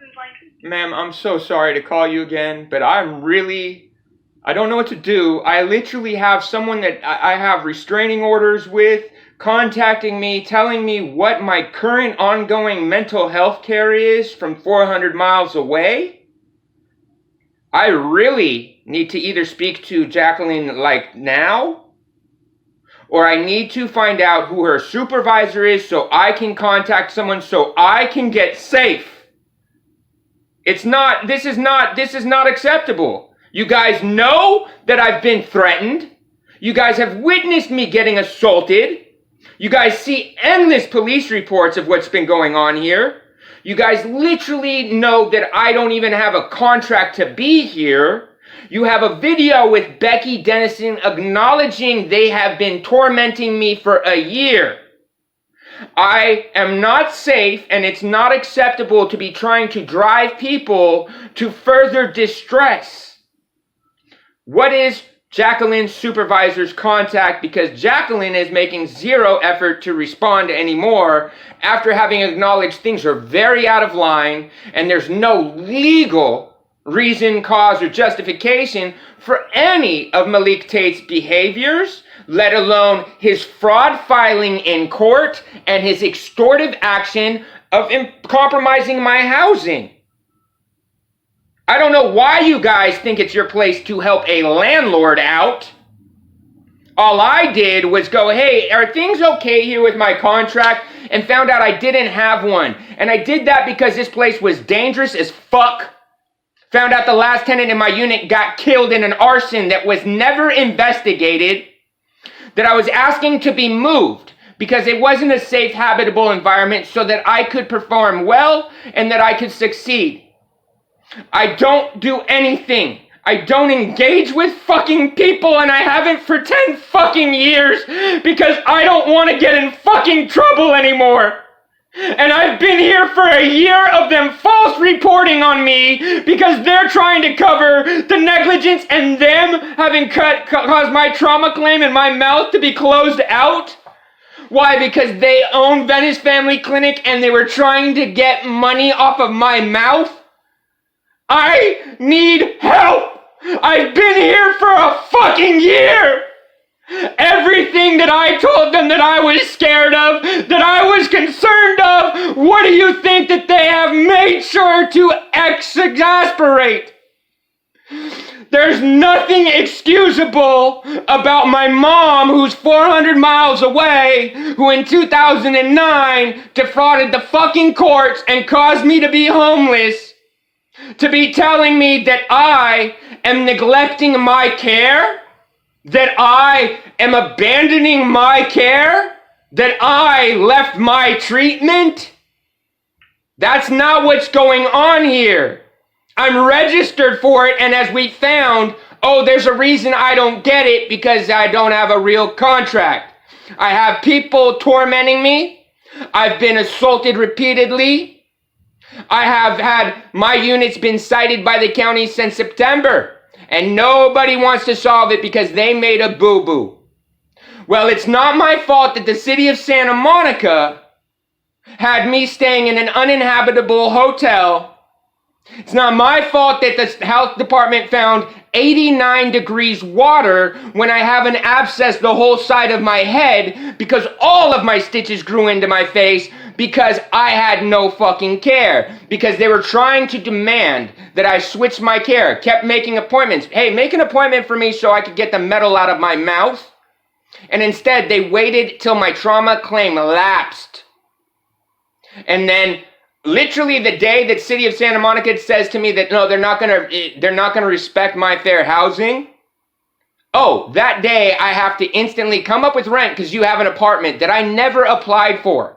license like? Ma'am, I'm so sorry to call you again, but I don't know what to do. I literally have someone that I have restraining orders with contacting me, telling me what my current ongoing mental health care is from 400 miles away. I really need to either speak to Jacqueline like now, or I need to find out who her supervisor is so I can contact someone so I can get safe. This is not acceptable. You guys know that I've been threatened. You guys have witnessed me getting assaulted. You guys see endless police reports of what's been going on here. You guys literally know that I don't even have a contract to be here. You have a video with Becky Dennison acknowledging they have been tormenting me for a year. I am not safe, and it's not acceptable to be trying to drive people to further distress. What is Jacqueline's supervisor's contact? Because Jacqueline is making zero effort to respond anymore after having acknowledged things are very out of line and there's no legal reason, cause, or justification for any of Malik Tate's behaviors, let alone his fraud filing in court and his extortive action of compromising my housing. I don't know why you guys think it's your place to help a landlord out. All I did was go, hey, are things okay here with my contract? And found out I didn't have one. And I did that because this place was dangerous as fuck. Found out the last tenant in my unit got killed in an arson that was never investigated. That I was asking to be moved because it wasn't a safe, habitable environment so that I could perform well and that I could succeed. I don't do anything. I don't engage with fucking people, and I haven't for 10 fucking years because I don't want to get in fucking trouble anymore. And I've been here for a year of them false reporting on me because they're trying to cover the negligence and them having caused my trauma claim in my mouth to be closed out. Why? Because they own Venice Family Clinic and they were trying to get money off of my mouth. I need help! I've been here for a fucking year! Everything that I told them that I was scared of, that I was concerned of, what do you think that they have made sure to exasperate? There's nothing excusable about my mom, who's 400 miles away, who in 2009 defrauded the fucking courts and caused me to be homeless, to be telling me that I am neglecting my care, that I am abandoning my care, that I left my treatment. That's not what's going on here. I'm registered for it, and as we found, there's a reason I don't get it because I don't have a real contract. I have people tormenting me. I've been assaulted repeatedly. I have had my units been cited by the county since September, and nobody wants to solve it because they made a boo-boo. Well, it's not my fault that the city of Santa Monica had me staying in an uninhabitable hotel. It's not my fault that the health department found 89 degrees water when I have an abscess the whole side of my head because all of my stitches grew into my face because I had no fucking care. Because they were trying to demand that I switch my care. Kept making appointments. Hey, make an appointment for me so I could get the metal out of my mouth. And instead, they waited till my trauma claim lapsed. And then literally the day that City of Santa Monica says to me that no, they're not gonna respect my fair housing. That day I have to instantly come up with rent because you have an apartment that I never applied for.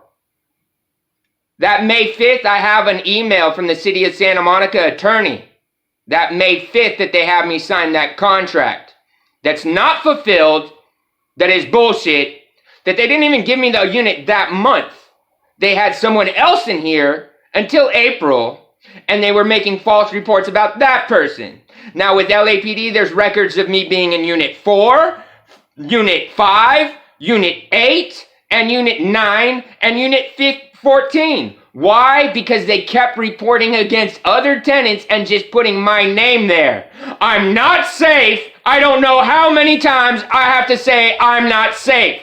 That May 5th, I have an email from the City of Santa Monica attorney. That May 5th that they have me sign that contract. That's not fulfilled. That is bullshit. That they didn't even give me the unit that month. They had someone else in here until April, and they were making false reports about that person. Now with LAPD, there's records of me being in Unit 4, Unit 5, Unit 8, and Unit 9, and Unit 14. Why? Because they kept reporting against other tenants and just putting my name there. I'm not safe. I don't know how many times I have to say I'm not safe.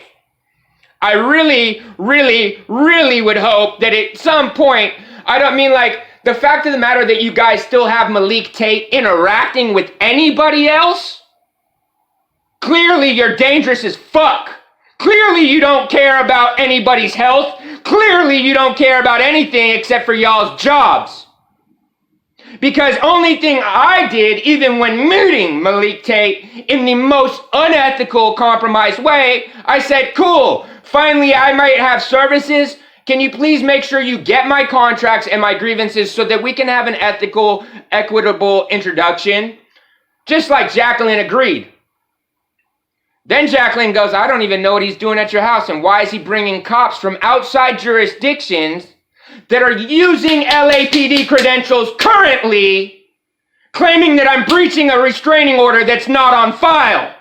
I really, really, really would hope that at some point, I don't mean like the fact of the matter that you guys still have Malik Tate interacting with anybody else. Clearly you're dangerous as fuck. Clearly you don't care about anybody's health. Clearly you don't care about anything except for y'all's jobs. Because only thing I did, even when meeting Malik Tate in the most unethical, compromised way, I said, cool, finally I might have services. Can you please make sure you get my contracts and my grievances so that we can have an ethical, equitable introduction? Just like Jacqueline agreed. Then Jacqueline goes, I don't even know what he's doing at your house, and why is he bringing cops from outside jurisdictions that are using LAPD credentials currently, claiming that I'm breaching a restraining order that's not on file.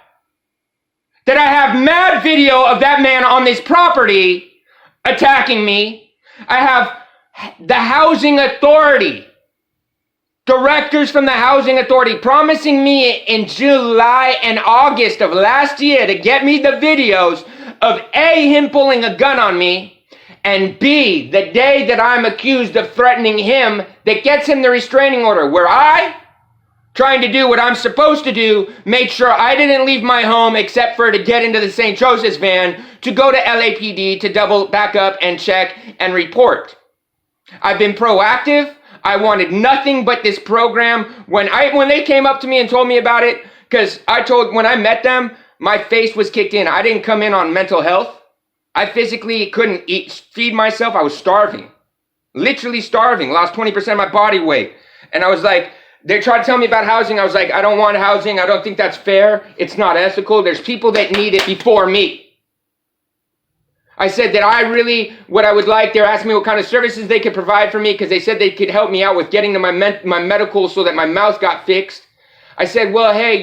That I have mad video of that man on this property attacking me. I have the housing authority, directors from the housing authority promising me in July and August of last year to get me the videos of A, him pulling a gun on me, and B, the day that I'm accused of threatening him that gets him the restraining order, where I, trying to do what I'm supposed to do, made sure I didn't leave my home except for to get into the St. Joseph's van to go to LAPD to double back up and check and report. I've been proactive. I wanted nothing but this program. When they came up to me and told me about it, because when I met them, my face was kicked in. I didn't come in on mental health. I physically couldn't feed myself. I was starving, literally starving, lost 20% of my body weight. And I was like, they tried to tell me about housing. I was like, I don't want housing. I don't think that's fair. It's not ethical. There's people that need it before me. I said that what I would like, they're asking me what kind of services they could provide for me because they said they could help me out with getting to my medical so that my mouth got fixed. I said, well, hey,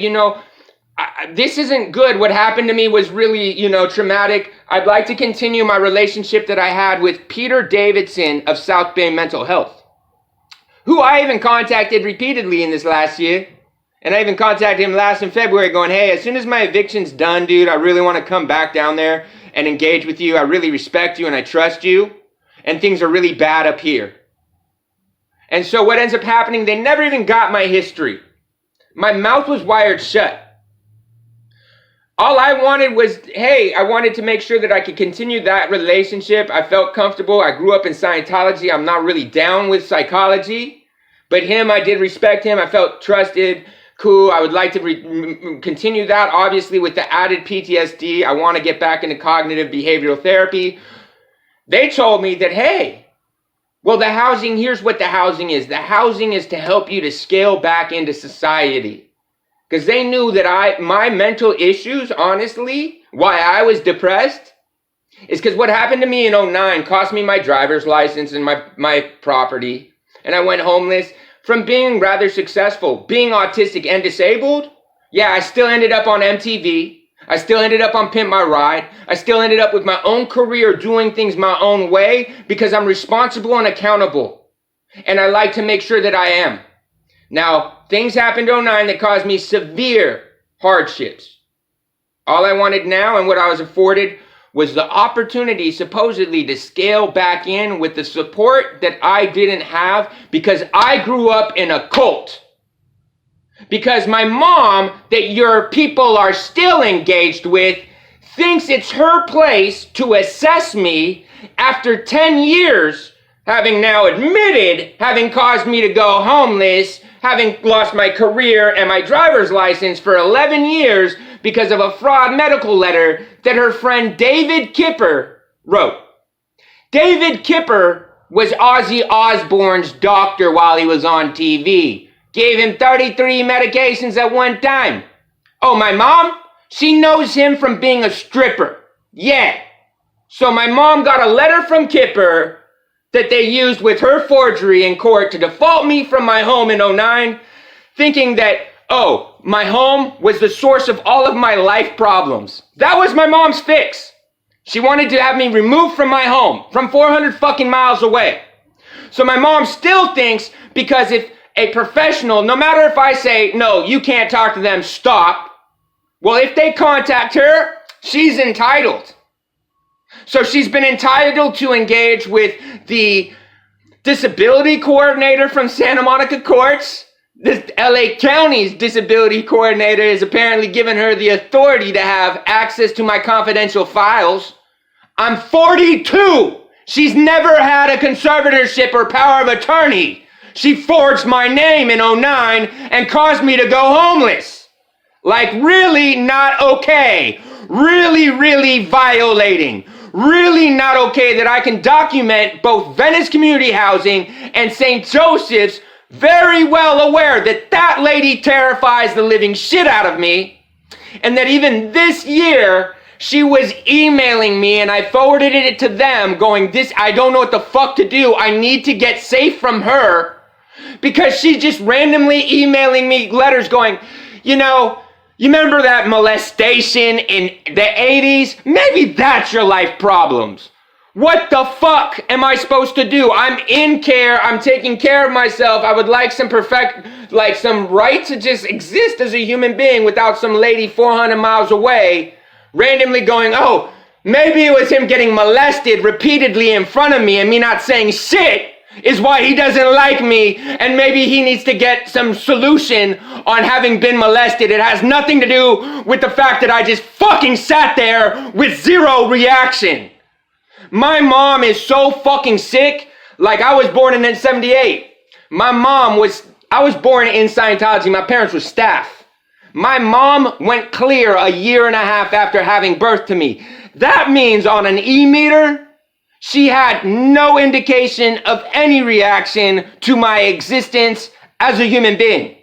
this isn't good. What happened to me was really, traumatic. I'd like to continue my relationship that I had with Peter Davidson of South Bay Mental Health, who I even contacted repeatedly in this last year. And I even contacted him last in February going, hey, as soon as my eviction's done, dude, I really want to come back down there and engage with you. I really respect you and I trust you. And things are really bad up here. And so what ends up happening, they never even got my history. My mouth was wired shut. All I wanted was, hey, I wanted to make sure that I could continue that relationship. I felt comfortable. I grew up in Scientology. I'm not really down with psychology. But him, I did respect him. I felt trusted. Cool. I would like to continue that, obviously, with the added PTSD. I want to get back into cognitive behavioral therapy. They told me that, hey, well, the housing, here's what the housing is. The housing is to help you to scale back into society. Because they knew that my mental issues, honestly, why I was depressed, is because what happened to me in 2009 cost me my driver's license and my property. And I went homeless. From being rather successful, being autistic and disabled, yeah, I still ended up on MTV. I still ended up on Pimp My Ride. I still ended up with my own career doing things my own way because I'm responsible and accountable. And I like to make sure that I am. Now, things happened in 2009 that caused me severe hardships. All I wanted now and what I was afforded was the opportunity supposedly to scale back in with the support that I didn't have because I grew up in a cult. Because my mom, that your people are still engaged with, thinks it's her place to assess me after 10 years, having now admitted, having caused me to go homeless, having lost my career and my driver's license for 11 years because of a fraud medical letter that her friend David Kipper wrote. David Kipper was Ozzy Osbourne's doctor while he was on TV. Gave him 33 medications at one time. Oh, my mom? She knows him from being a stripper. Yeah. So my mom got a letter from Kipper that they used with her forgery in court to default me from my home in 2009, thinking that, oh, my home was the source of all of my life problems. That was my mom's fix. She wanted to have me removed from my home, from 400 fucking miles away. So my mom still thinks, because if a professional, no matter if I say, no, you can't talk to them, stop. Well, if they contact her, she's entitled. So she's been entitled to engage with the disability coordinator from Santa Monica courts. This LA County's disability coordinator has apparently given her the authority to have access to my confidential files. I'm 42. She's never had a conservatorship or power of attorney. She forged my name in '09 and caused me to go homeless. Like, really not okay. Really, really violating. Really not okay that I can document both Venice Community Housing and St. Joseph's, very well aware that that lady terrifies the living shit out of me, and that even this year, she was emailing me, and I forwarded it to them going, I don't know what the fuck to do. I need to get safe from her, because she's just randomly emailing me letters going, you remember that molestation in the 80s? Maybe that's your life problems. What the fuck am I supposed to do? I'm in care. I'm taking care of myself. I would like some right to just exist as a human being without some lady 400 miles away randomly going, oh, maybe it was him getting molested repeatedly in front of me and me not saying shit is why he doesn't like me, and maybe he needs to get some solution on having been molested. It has nothing to do with the fact that I just fucking sat there with zero reaction. My mom is so fucking sick. Like, I was born in 78. I was born in Scientology. My parents were staff. My mom went clear a year and a half after having birth to me. That means on an E-meter, she had no indication of any reaction to my existence as a human being.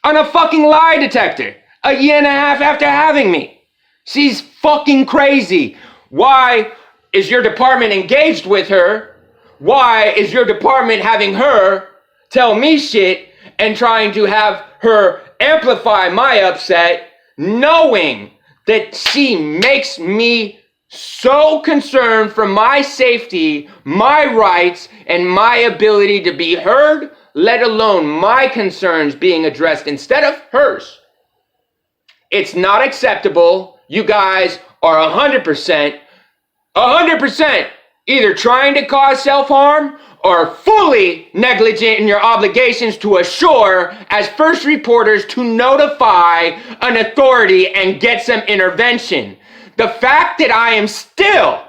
On a fucking lie detector, a year and a half after having me. She's fucking crazy. Why is your department engaged with her? Why is your department having her tell me shit and trying to have her amplify my upset, knowing that she makes me so concerned for my safety, my rights, and my ability to be heard, let alone my concerns being addressed instead of hers? It's not acceptable. You guys are 100% either trying to cause self-harm or fully negligent in your obligations to assure, as first reporters, to notify an authority and get some intervention. The fact that I am still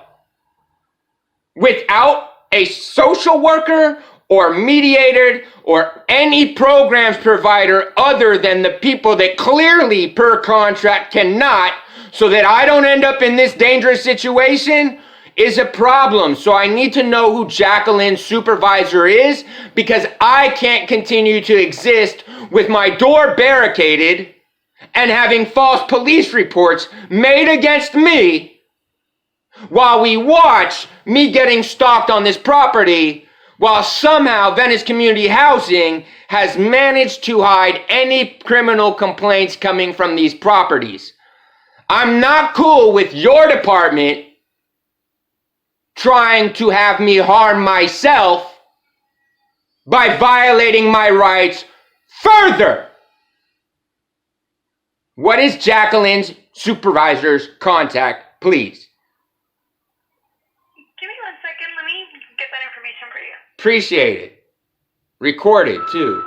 without a social worker or mediator or any programs provider other than the people that clearly per contract cannot, so that I don't end up in this dangerous situation, is a problem. So I need to know who Jacqueline's supervisor is, because I can't continue to exist with my door barricaded and having false police reports made against me while we watch me getting stalked on this property, while somehow Venice Community Housing has managed to hide any criminal complaints coming from these properties. I'm not cool with your department trying to have me harm myself by violating my rights further. What is Jacqueline's supervisor's contact, please? Give me 1 second. Let me get that information for you. Appreciate it. Recorded, too.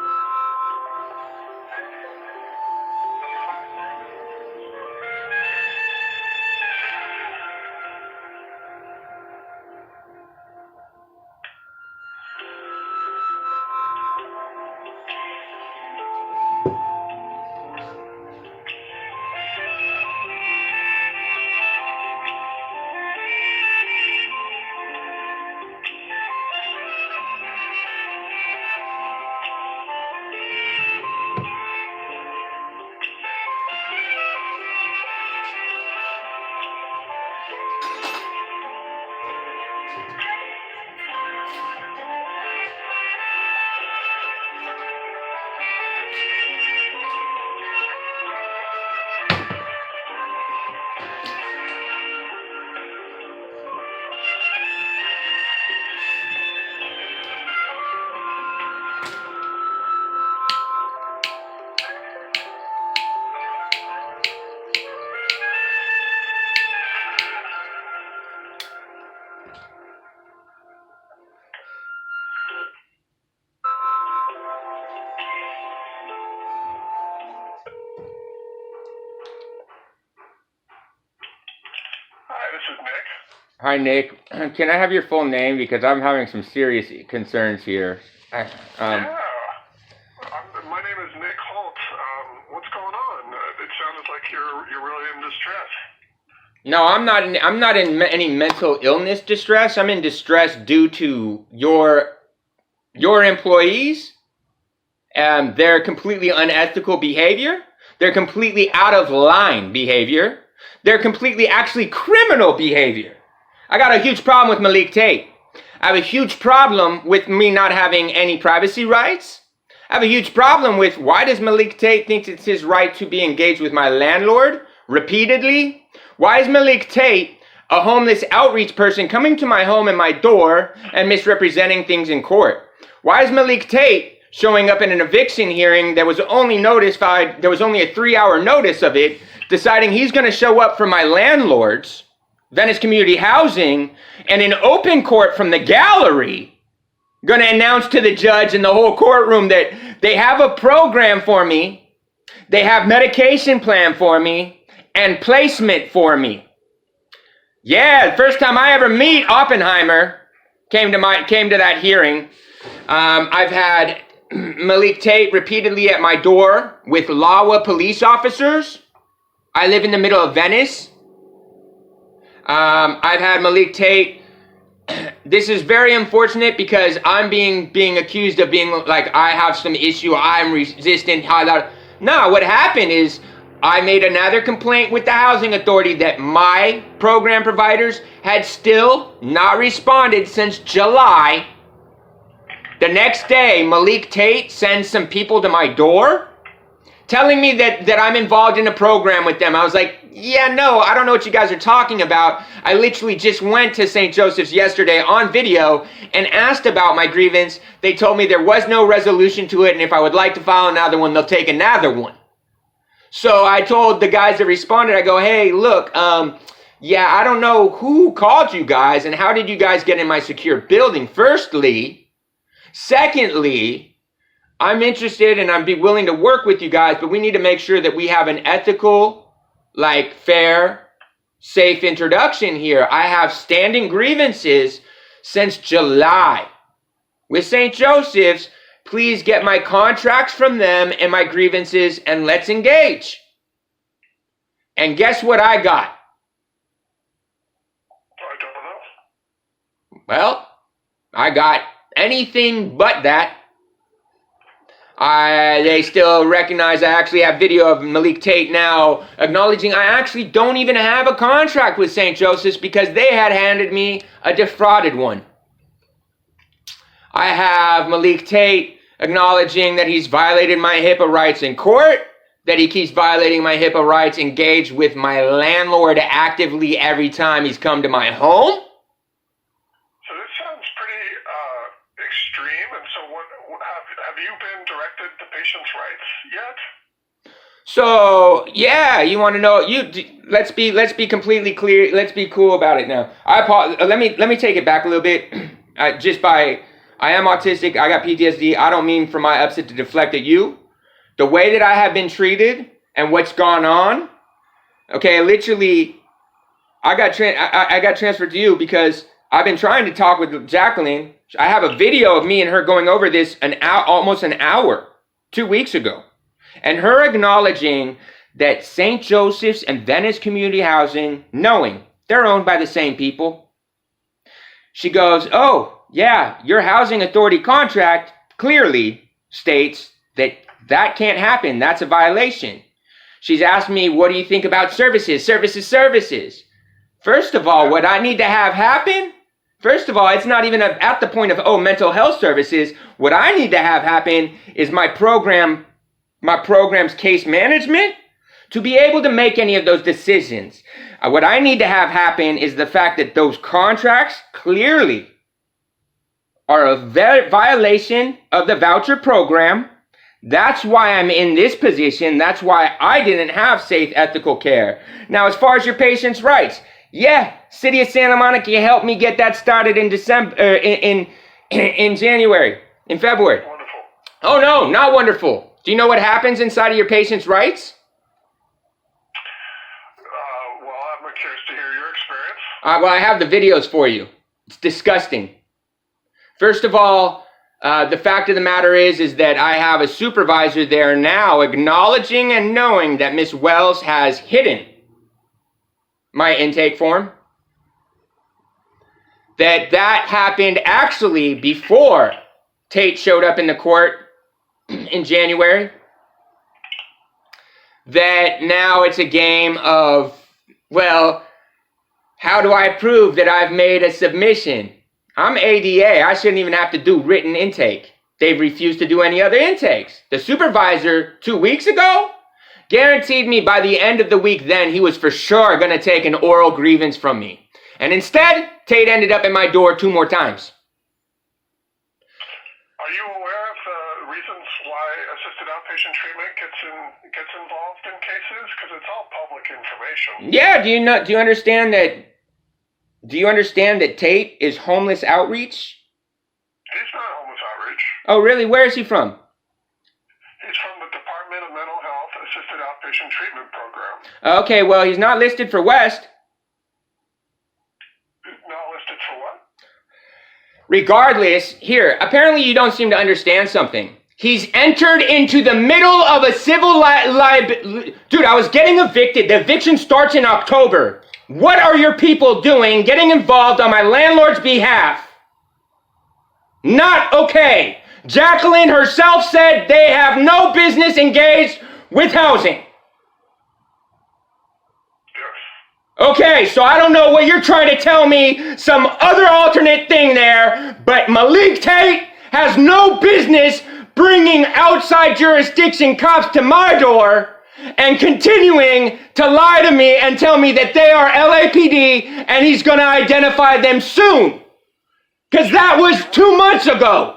Hi, Nick. Can I have your full name because I'm having some serious concerns here. Yeah. My name is Nick Holt. What's going on? It sounded like you're really in distress. No, I'm not in any mental illness distress. I'm in distress due to your employees and their completely unethical behavior. Their completely out of line behavior. Their completely actually criminal behavior. I got a huge problem with Malik Tate. I have a huge problem with me not having any privacy rights. I have a huge problem with why does Malik Tate think it's his right to be engaged with my landlord repeatedly? Why is Malik Tate, a homeless outreach person, coming to my home and my door and misrepresenting things in court? Why is Malik Tate showing up in an eviction hearing that was only notified, there was only a 3-hour notice of it, deciding he's going to show up for my landlords, Venice Community Housing, and in open court from the gallery, going to announce to the judge in the whole courtroom that they have a program for me, they have medication plan for me, and placement for me. Yeah, the first time I ever meet Oppenheimer came to that hearing. I've had Malik Tate repeatedly at my door with LAWA police officers. I live in the middle of Venice. I've had Malik Tate. This is very unfortunate because I'm being accused of being like I have some issue. I'm resistant. No, what happened is I made another complaint with the housing authority that my program providers had still not responded since July. The next day, Malik Tate sends some people to my door telling me that I'm involved in a program with them. I was like, yeah, no, I don't know what you guys are talking about. I literally just went to St. Joseph's yesterday on video and asked about my grievance. They told me there was no resolution to it, and if I would like to file another one, they'll take another one. So I told the guys that responded, I go, hey, look, yeah, I don't know who called you guys and how did you guys get in my secure building, firstly. Secondly, I'm interested and I'd be willing to work with you guys, but we need to make sure that we have an ethical, fair, safe introduction here. I have standing grievances since July with St. Joseph's. Please get my contracts from them and my grievances and let's engage. And guess what I got? I don't know. Well, I got anything but that. They still recognize I actually have video of Malik Tate now acknowledging I actually don't even have a contract with St. Joseph's because they had handed me a defrauded one. I have Malik Tate acknowledging that he's violated my HIPAA rights in court, that he keeps violating my HIPAA rights engaged with my landlord actively every time he's come to my home. So this sounds pretty extreme. And so what have you been directed to patients' rights yet? So yeah, you want to know? Let's be completely clear. Let's be cool about it now. Let me take it back a little bit. I am autistic. I got PTSD. I don't mean for my upset to deflect at you. The way that I have been treated and what's gone on. Okay, literally, I got transferred to you because I've been trying to talk with Jacqueline. I have a video of me and her going over this almost an hour, 2 weeks ago. And her acknowledging that St. Joseph's and Venice Community Housing, knowing they're owned by the same people. She goes, oh, yeah, your housing authority contract clearly states that can't happen. That's a violation. She's asked me, what do you think about services? Services. First of all, what I need to have happen, first of all, it's not even at the point of, mental health services. What I need to have happen is my program's case management to be able to make any of those decisions. What I need to have happen is the fact that those contracts clearly are a violation of the voucher program. That's why I'm in this position. That's why I didn't have safe, ethical care. Now, as far as your patient's rights, yeah, City of Santa Monica helped me get that started in December, in January, in February. Wonderful. Oh no, not wonderful. Do you know what happens inside of your patient's rights? Well, I'm curious to hear your experience. Well, I have the videos for you. It's disgusting. First of all, the fact of the matter is that I have a supervisor there now acknowledging and knowing that Miss Wells has hidden my intake form. That happened actually before Tate showed up in the court in January. That now it's a game of, well, how do I prove that I've made a submission? I'm ADA. I shouldn't even have to do written intake. They've refused to do any other intakes. The supervisor 2 weeks ago guaranteed me by the end of the week then he was for sure going to take an oral grievance from me. And instead, Tate ended up at my door 2 more times. Are you aware of the reasons why assisted outpatient treatment gets involved in cases? Because it's all public information. Yeah, do you understand that Tate is homeless outreach? He's not homeless outreach. Oh, really? Where is he from? He's from the Department of Mental Health Assisted Outpatient Treatment Program. Okay, well, he's not listed for West. Not listed for what? Regardless, here, apparently you don't seem to understand something. He's entered into the middle of a civil Dude, I was getting evicted. The eviction starts in October. What are your people doing getting involved on my landlord's behalf? Not okay. Jacqueline herself said they have no business engaged with housing. Okay, so I don't know what you're trying to tell me, some other alternate thing there, but Malik Tate has no business bringing outside jurisdiction cops to my door and continuing to lie to me and tell me that they are LAPD and he's going to identify them soon. Because that was 2 months ago.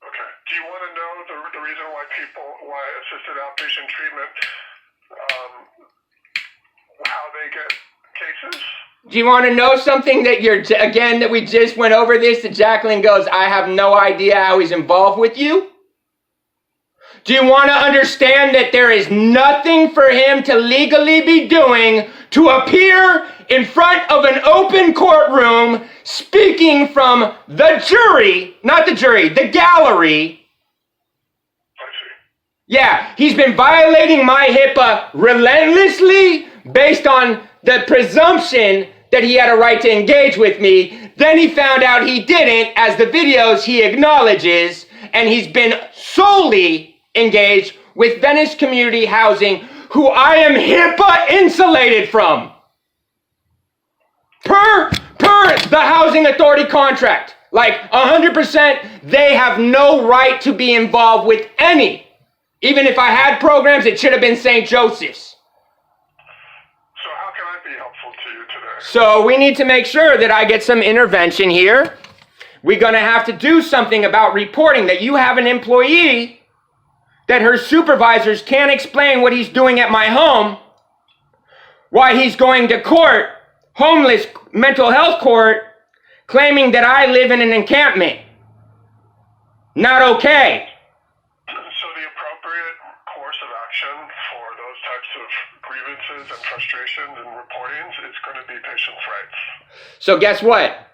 Okay. Do you want to know the reason why assisted outpatient treatment, how they get cases? Do you want to know something that we just went over this, that Jacqueline goes, I have no idea how he's involved with you? Do you want to understand that there is nothing for him to legally be doing to appear in front of an open courtroom speaking from the jury, not the jury, the gallery? I see. Yeah, he's been violating my HIPAA relentlessly based on the presumption that he had a right to engage with me. Then he found out he didn't, as the videos he acknowledges, and he's been solely engaged with Venice Community Housing, who I am HIPAA insulated from. Per the Housing Authority contract. Like 100%, they have no right to be involved with any. Even if I had programs, it should have been St. Joseph's. So how can I be helpful to you today? So we need to make sure that I get some intervention here. We're going to have to do something about reporting that you have an employee that her supervisors can't explain what he's doing at my home, why he's going to court, homeless mental health court, claiming that I live in an encampment. Not okay. So the appropriate course of action for those types of grievances and frustrations and reportings is going to be patients' rights. So guess what?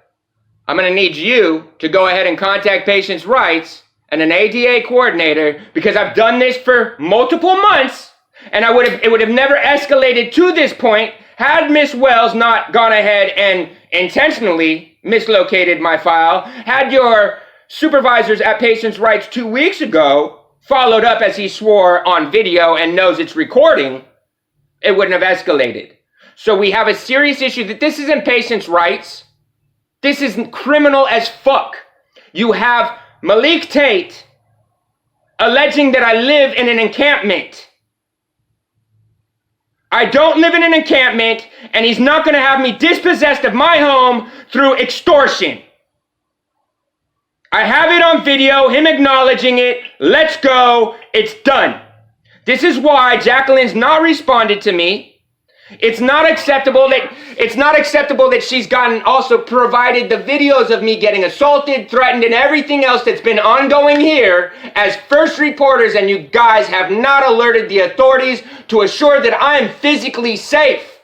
I'm going to need you to go ahead and contact patients' rights and an ADA coordinator, because I've done this for multiple months, and it would have never escalated to this point had Miss Wells not gone ahead and intentionally mislocated my file. Had your supervisors at Patients' Rights 2 weeks ago followed up as he swore on video and knows it's recording, it wouldn't have escalated. So we have a serious issue that this isn't Patients' Rights. This is criminal as fuck. You have Malik Tate alleging that I live in an encampment. I don't live in an encampment, and he's not going to have me dispossessed of my home through extortion. I have it on video, him acknowledging it. Let's go. It's done. This is why Jacqueline's not responded to me. It's not acceptable that she's also provided the videos of me getting assaulted, threatened, and everything else that's been ongoing here as first reporters, and you guys have not alerted the authorities to assure that I am physically safe.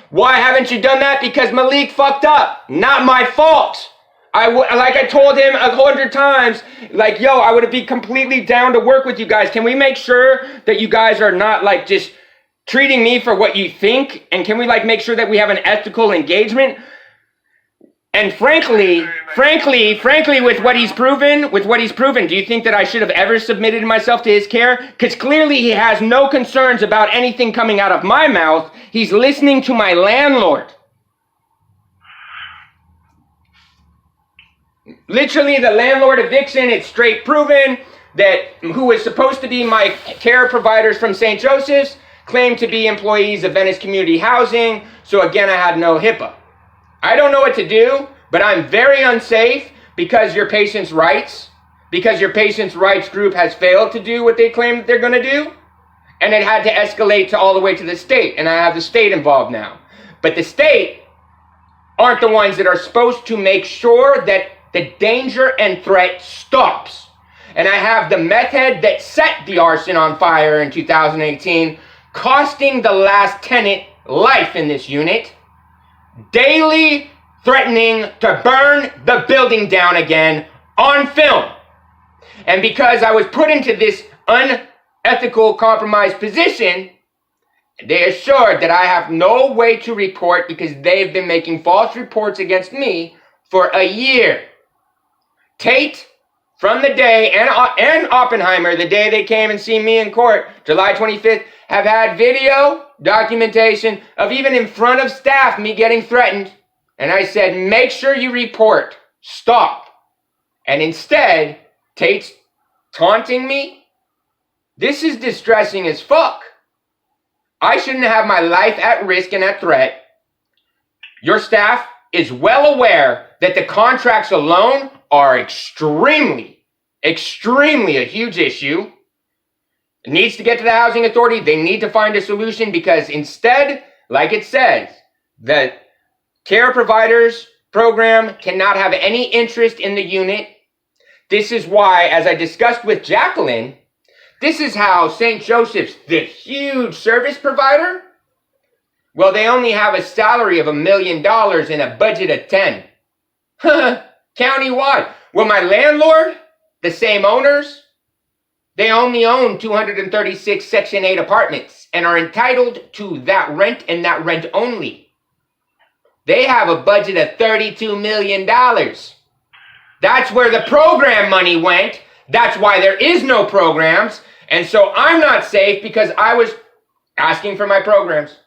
Why haven't you done that? Because Malik fucked up. Not my fault. Like I told him 100 times, like, yo, I would be completely down to work with you guys. Can we make sure that you guys are not like just treating me for what you think? And can we like make sure that we have an ethical engagement? And frankly, with what he's proven, do you think that I should have ever submitted myself to his care? Because clearly he has no concerns about anything coming out of my mouth. He's listening to my landlord. Literally, the landlord eviction, it's straight proven that who was supposed to be my care providers from St. Joseph's claimed to be employees of Venice Community Housing. So again, I had no HIPAA. I don't know what to do, but I'm very unsafe because your patient's rights group has failed to do what they claim that they're going to do. And it had to escalate to all the way to the state. And I have the state involved now. But the state aren't the ones that are supposed to make sure that the danger and threat stops. And I have the meth head that set the arson on fire in 2018, costing the last tenant life in this unit, daily threatening to burn the building down again on film. And because I was put into this unethical, compromised position, they assured that I have no way to report because they've been making false reports against me for a year. Tate, from the day, and Oppenheimer, the day they came and see me in court, July 25th, have had video documentation of even in front of staff me getting threatened. And I said, make sure you report. Stop. And instead, Tate's taunting me. This is distressing as fuck. I shouldn't have my life at risk and at threat. Your staff is well aware that the contracts alone are extremely a huge issue. It needs to get to the housing authority. They need to find a solution because instead, like it says, the care providers program cannot have any interest in the unit. This is why, as I discussed with Jacqueline, this is how St. Joseph's, the huge service provider, well, they only have a salary of $1 million and a budget of 10. Countywide. Well, my landlord, the same owners, they only own 236 Section 8 apartments and are entitled to that rent and that rent only. They have a budget of $32 million. That's where the program money went. That's why there is no programs. And so I'm not safe because I was asking for my programs.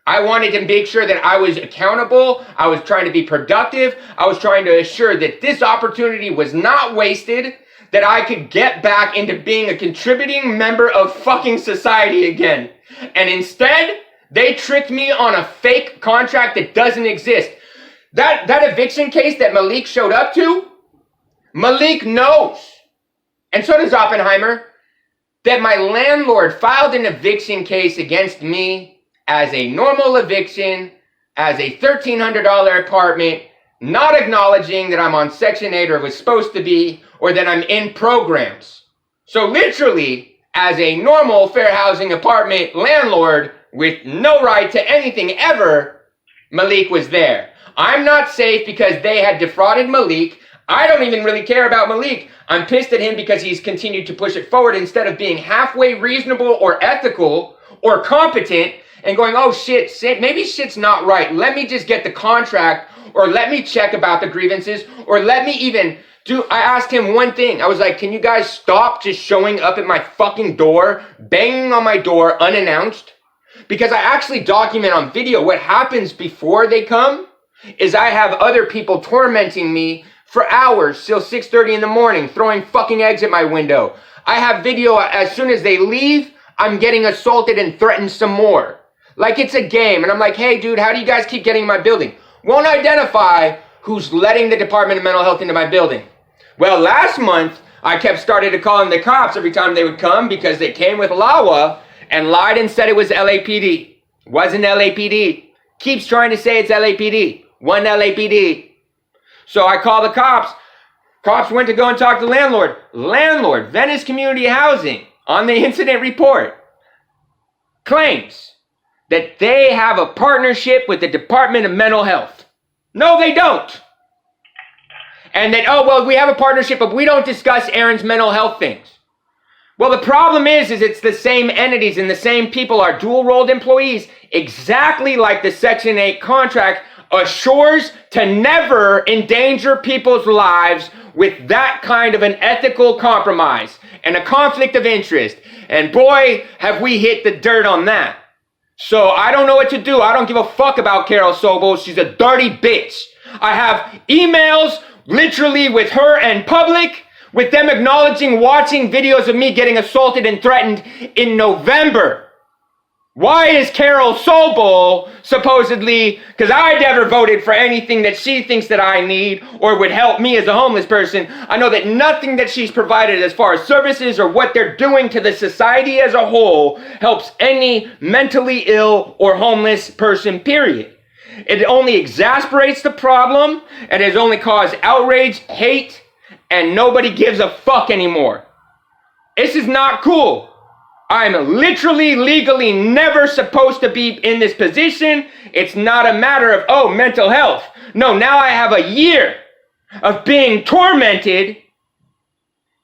I wanted to make sure that I was accountable. I was trying to be productive. I was trying to assure that this opportunity was not wasted, that I could get back into being a contributing member of fucking society again. And instead, they tricked me on a fake contract that doesn't exist. That eviction case that Malik showed up to, Malik knows, and so does Oppenheimer, that my landlord filed an eviction case against me as a normal eviction, as a $1,300 apartment, not acknowledging that I'm on Section 8 or was supposed to be, or that I'm in programs. So literally, as a normal fair housing apartment landlord with no right to anything ever, Malik was there. I'm not safe because they had defrauded Malik. I don't even really care about Malik. I'm pissed at him because he's continued to push it forward instead of being halfway reasonable or ethical or competent and going, oh shit, maybe shit's not right. Let me just get the contract, or let me check about the grievances, or let me even I asked him one thing. I was like, can you guys stop just showing up at my fucking door, banging on my door unannounced? Because I actually document on video what happens before they come is I have other people tormenting me for hours till 6:30 in the morning, throwing fucking eggs at my window. I have video as soon as they leave, I'm getting assaulted and threatened some more. Like it's a game. And I'm like, hey dude, how do you guys keep getting in my building? Won't identify who's letting the Department of Mental Health into my building. Well, last month, I started to calling the cops every time they would come because they came with LAWA and lied and said it was LAPD. Wasn't LAPD. Keeps trying to say it's LAPD. Wasn't LAPD. So I called the cops. Cops went to go and talk to the landlord. Landlord, Venice Community Housing, on the incident report, claims that they have a partnership with the Department of Mental Health. No, they don't. And that, oh, well, we have a partnership, but we don't discuss Aaron's mental health things. Well, the problem is it's the same entities and the same people are dual-rolled employees, exactly like the Section 8 contract assures to never endanger people's lives with that kind of an ethical compromise and a conflict of interest. And boy, have we hit the dirt on that. So I don't know what to do. I don't give a fuck about Carol Sobel. She's a dirty bitch. I have emails literally with her and public, with them acknowledging watching videos of me getting assaulted and threatened in November. Why is Carol Sobel supposedly, because I never voted for anything that she thinks that I need or would help me as a homeless person. I know that nothing that she's provided as far as services or what they're doing to the society as a whole helps any mentally ill or homeless person, period. It only exasperates the problem and has only caused outrage, hate, and nobody gives a fuck anymore. This is not cool. I'm literally, legally never supposed to be in this position. It's not a matter of, oh, mental health. No, now I have a year of being tormented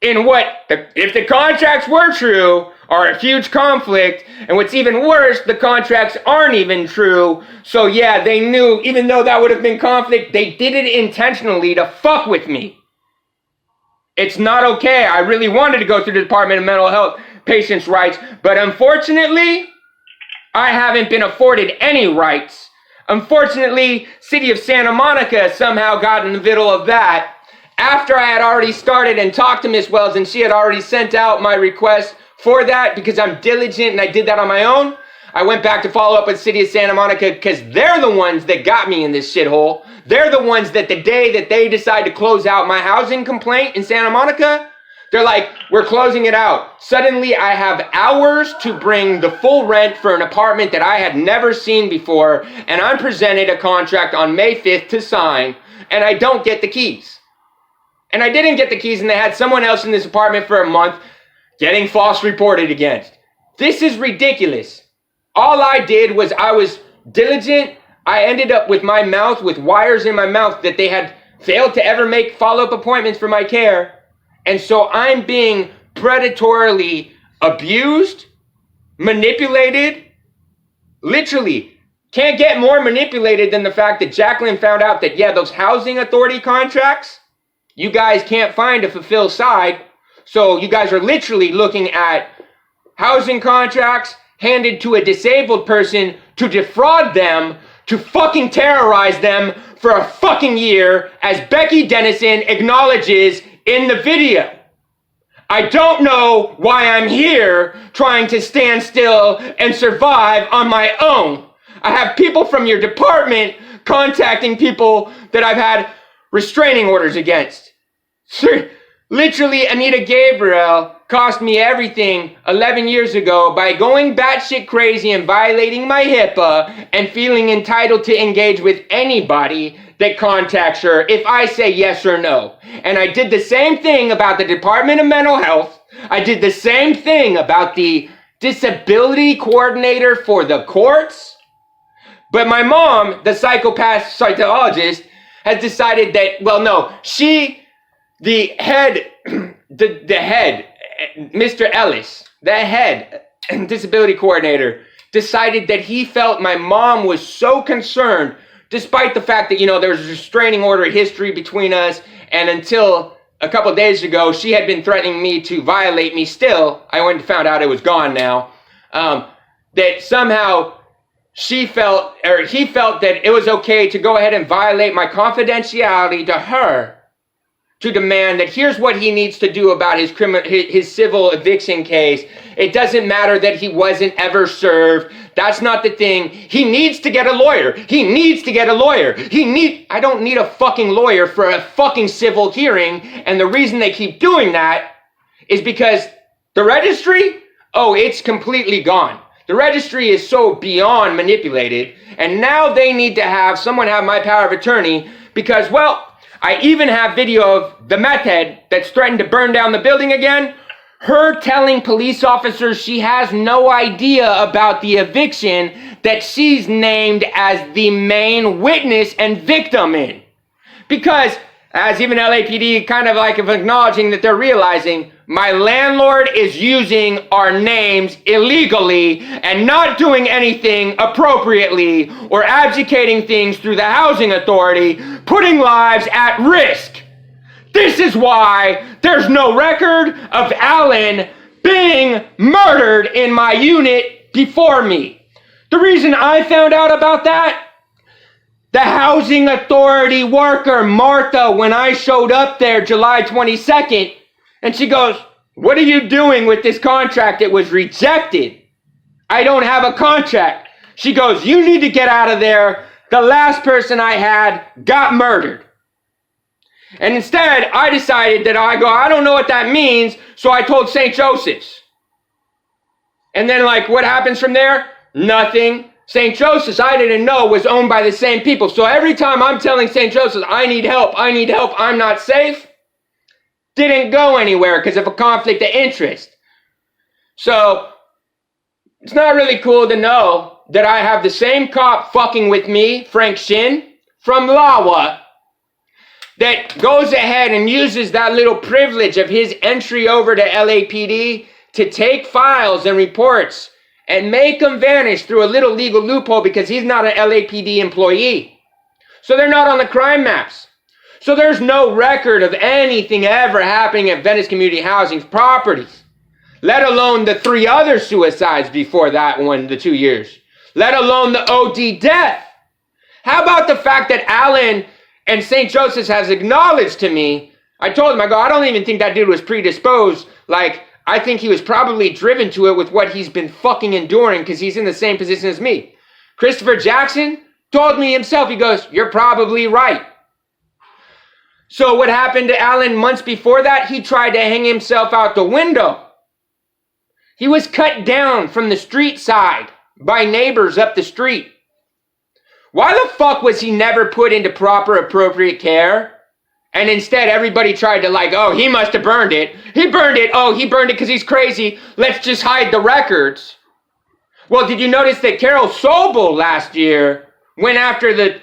in what, if the contracts were true, are a huge conflict. And what's even worse, the contracts aren't even true. So yeah, they knew, even though that would have been conflict, they did it intentionally to fuck with me. It's not okay. I really wanted to go through the Department of Mental Health patients' rights, but unfortunately, I haven't been afforded any rights. Unfortunately, City of Santa Monica somehow got in the middle of that after I had already started and talked to Miss Wells, and she had already sent out my request for that because I'm diligent and I did that on my own. I went back to follow up with City of Santa Monica because they're the ones that got me in this shithole. They're the ones that the day that they decide to close out my housing complaint in Santa Monica, they're like, we're closing it out. Suddenly I have hours to bring the full rent for an apartment that I had never seen before, and I'm presented a contract on May 5th to sign, and I don't get the keys. And I didn't get the keys, and they had someone else in this apartment for a month getting false reported against. This is ridiculous. All I did was I was diligent. I ended up with my mouth, with wires in my mouth that they had failed to ever make follow-up appointments for my care. And so I'm being predatorily abused, manipulated, literally. Can't get more manipulated than the fact that Jacqueline found out that, yeah, those housing authority contracts, you guys can't find a fulfill side. So you guys are literally looking at housing contracts handed to a disabled person to defraud them, to fucking terrorize them for a fucking year, as Becky Dennison acknowledges in the video. I don't know why I'm here trying to stand still and survive on my own. I have people from your department contacting people that I've had restraining orders against. Literally, Anita Gabriel cost me everything 11 years ago by going batshit crazy and violating my HIPAA and feeling entitled to engage with anybody that contacts her if I say yes or no. And I did the same thing about the Department of Mental Health. I did the same thing about the disability coordinator for the courts. But my mom, the psychopath psychologist, has decided that, well, no, the head, Mr. Ellis, the head disability coordinator, decided that he felt my mom was so concerned, despite the fact that, there was a restraining order history between us, and until a couple of days ago, she had been threatening me to violate me still. I went and found out it was gone now. That somehow he felt that it was okay to go ahead and violate my confidentiality to her, to demand that here's what he needs to do about his civil eviction case. It doesn't matter that he wasn't ever served. That's not the thing. He needs to get a lawyer. He needs to get a lawyer. I don't need a fucking lawyer for a fucking civil hearing. And the reason they keep doing that is because the registry, it's completely gone. The registry is so beyond manipulated. And now they need to have someone have my power of attorney because, I even have video of the meth head that's threatened to burn down the building again. her telling police officers she has no idea about the eviction that she's named as the main witness and victim in. Because, as even LAPD kind of like acknowledging that they're realizing, my landlord is using our names illegally and not doing anything appropriately or adjudicating things through the housing authority, putting lives at risk. This is why there's no record of Alan being murdered in my unit before me. The reason I found out about that, the housing authority worker, Martha, when I showed up there July 22nd, and she goes, "What are you doing with this contract? It was rejected. I don't have a contract." She goes, "You need to get out of there. The last person I had got murdered." And instead, I decided that I don't know what that means, so I told St. Joseph's. And then, like, what happens from there? Nothing. St. Joseph's, I didn't know, was owned by the same people. So every time I'm telling St. Joseph's, I need help, I'm not safe, didn't go anywhere because of a conflict of interest. So, it's not really cool to know that I have the same cop fucking with me, Frank Shin, from Lawa, that goes ahead and uses that little privilege of his entry over to LAPD to take files and reports and make them vanish through a little legal loophole because he's not an LAPD employee. So they're not on the crime maps. So there's no record of anything ever happening at Venice Community Housing's properties, let alone the 3 other suicides before that one, the 2 years, let alone the OD death. How about the fact that Alan and St. Joseph's has acknowledged to me, I told him, I don't even think that dude was predisposed. Like, I think he was probably driven to it with what he's been fucking enduring because he's in the same position as me. Christopher Jackson told me himself, he goes, "You're probably right." So what happened to Alan months before that? He tried to hang himself out the window. He was cut down from the street side by neighbors up the street. Why the fuck was he never put into proper appropriate care? And instead everybody tried to like, oh, he must have burned it. He burned it. Oh, he burned it because he's crazy. Let's just hide the records. Well, did you notice that Carol Sobel last year went after the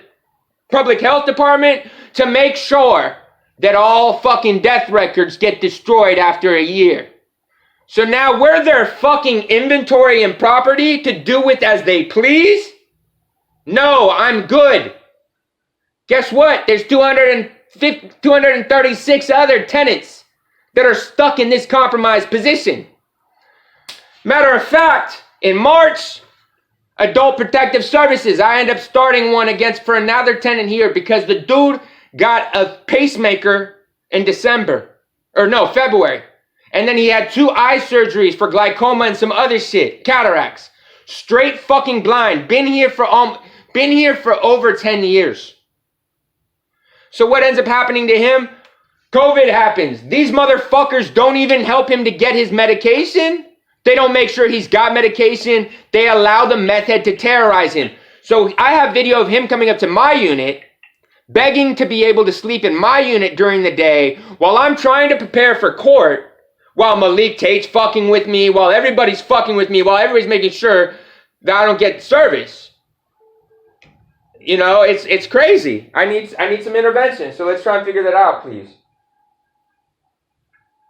public health department to make sure that all fucking death records get destroyed after a year? So now we're their fucking inventory and property to do with as they please? No, I'm good. Guess what? There's 236 other tenants that are stuck in this compromised position. Matter of fact, in March, Adult Protective Services, I end up starting one for another tenant here because the dude got a pacemaker in February. And then he had 2 eye surgeries for glaucoma and some other shit, cataracts. Straight fucking blind. Been here for over 10 years. So what ends up happening to him? COVID happens. These motherfuckers don't even help him to get his medication. They don't make sure he's got medication. They allow the meth head to terrorize him. So I have video of him coming up to my unit, begging to be able to sleep in my unit during the day while I'm trying to prepare for court, while Malik Tate's fucking with me, while everybody's fucking with me, while everybody's making sure that I don't get service. You know, it's crazy. I need some intervention. So let's try and figure that out, please.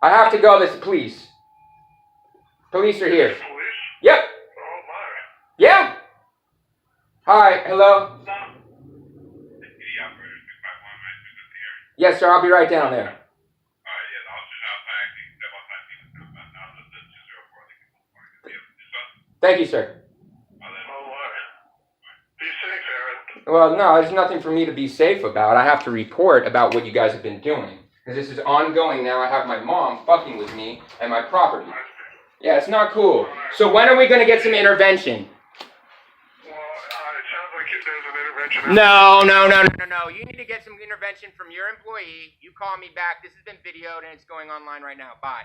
I have to go. This police. Police are here. Police? Yep. Oh my. Yeah. Hi. Hello. Yes, sir. I'll be right down there. Thank you, sir. Be safe, Aaron. Well, no, there's nothing for me to be safe about. I have to report about what you guys have been doing. Because this is ongoing now. I have my mom fucking with me and my property. Yeah, it's not cool. So when are we going to get some intervention? Well, it sounds like there's an intervention. No. You need to get some intervention from your employee. You call me back. This has been videoed and it's going online right now. Bye.